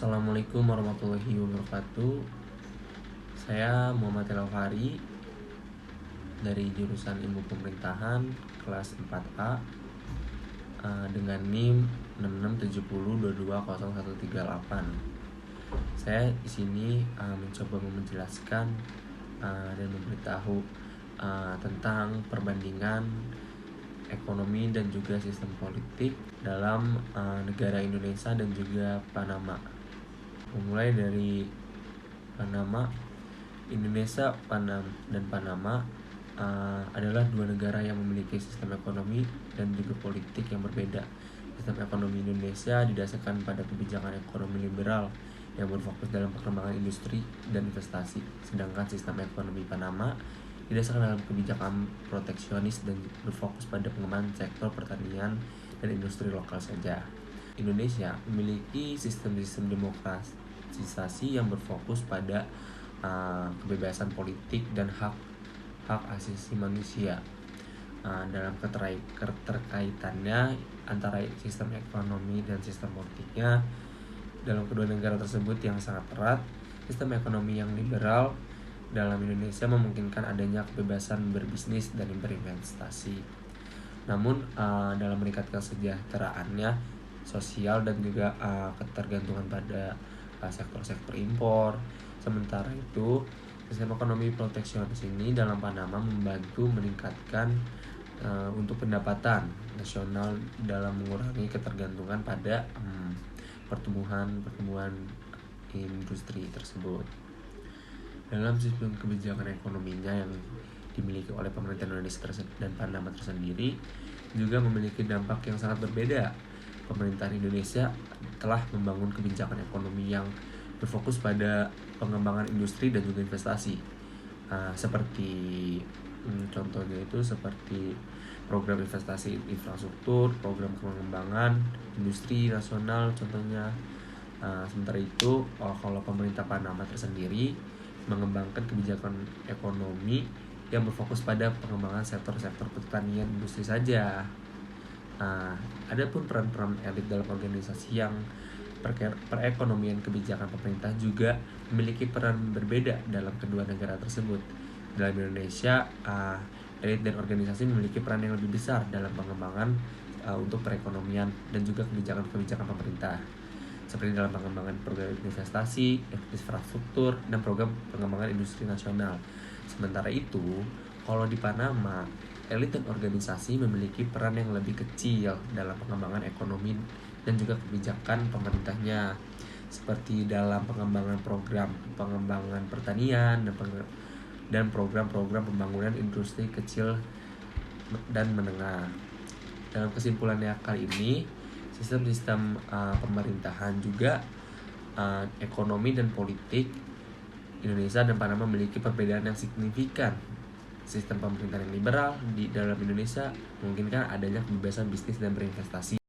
Assalamualaikum warahmatullahi wabarakatuh. Saya Muhammad Elfari dari jurusan Ilmu Pemerintahan kelas 4A dengan NIM 6670220138. Saya di sini mencoba menjelaskan dan memberitahu tentang perbandingan ekonomi dan juga sistem politik dalam negara Indonesia dan juga Panama. Memulai dari Panama, Indonesia dan Panama adalah dua negara yang memiliki sistem ekonomi dan juga politik yang berbeda. Sistem ekonomi Indonesia didasarkan pada kebijakan ekonomi liberal yang berfokus dalam pengembangan industri dan investasi, sedangkan sistem ekonomi Panama didasarkan dalam kebijakan proteksionis dan berfokus pada pengembangan sektor pertanian dan industri lokal saja. Indonesia memiliki sistem demokratisasi yang berfokus pada kebebasan politik dan hak asasi manusia. Dalam keterkaitannya antara sistem ekonomi dan sistem politiknya dalam kedua negara tersebut yang sangat erat, sistem ekonomi yang liberal dalam Indonesia memungkinkan adanya kebebasan berbisnis dan berinvestasi. Namun dalam meningkatkan kesejahteraannya sosial dan juga ketergantungan pada sektor-sektor impor. Sementara itu, sistem ekonomi proteksionis ini dalam Panama membantu meningkatkan untuk pendapatan nasional dalam mengurangi ketergantungan pada pertumbuhan industri tersebut. Dalam sistem kebijakan ekonominya yang dimiliki oleh pemerintah Indonesia dan Panama tersendiri juga memiliki dampak yang sangat berbeda. Pemerintahan Indonesia telah membangun kebijakan ekonomi yang berfokus pada pengembangan industri dan juga investasi, contohnya itu seperti program investasi infrastruktur, program pengembangan industri nasional contohnya. Sementara itu kalau pemerintah Panama tersendiri mengembangkan kebijakan ekonomi yang berfokus pada pengembangan sektor-sektor pertanian industri saja. Adapun peran-peran elit dalam organisasi yang perekonomian kebijakan pemerintah juga memiliki peran berbeda dalam kedua negara tersebut. Dalam Indonesia, elit dan organisasi memiliki peran yang lebih besar dalam pengembangan untuk perekonomian dan juga kebijakan-kebijakan pemerintah, seperti dalam pengembangan program investasi, infrastruktur, dan program pengembangan industri nasional. Sementara itu, kalau di Panama, elit dan organisasi memiliki peran yang lebih kecil dalam pengembangan ekonomi dan juga kebijakan pemerintahnya, seperti dalam pengembangan program pengembangan pertanian dan program-program pembangunan industri kecil dan menengah. Dalam kesimpulannya kali ini, sistem pemerintahan juga ekonomi dan politik Indonesia dan Panama memiliki perbedaan yang signifikan. Sistem pemerintahan yang liberal di dalam Indonesia memungkinkan adanya kebebasan bisnis dan berinvestasi.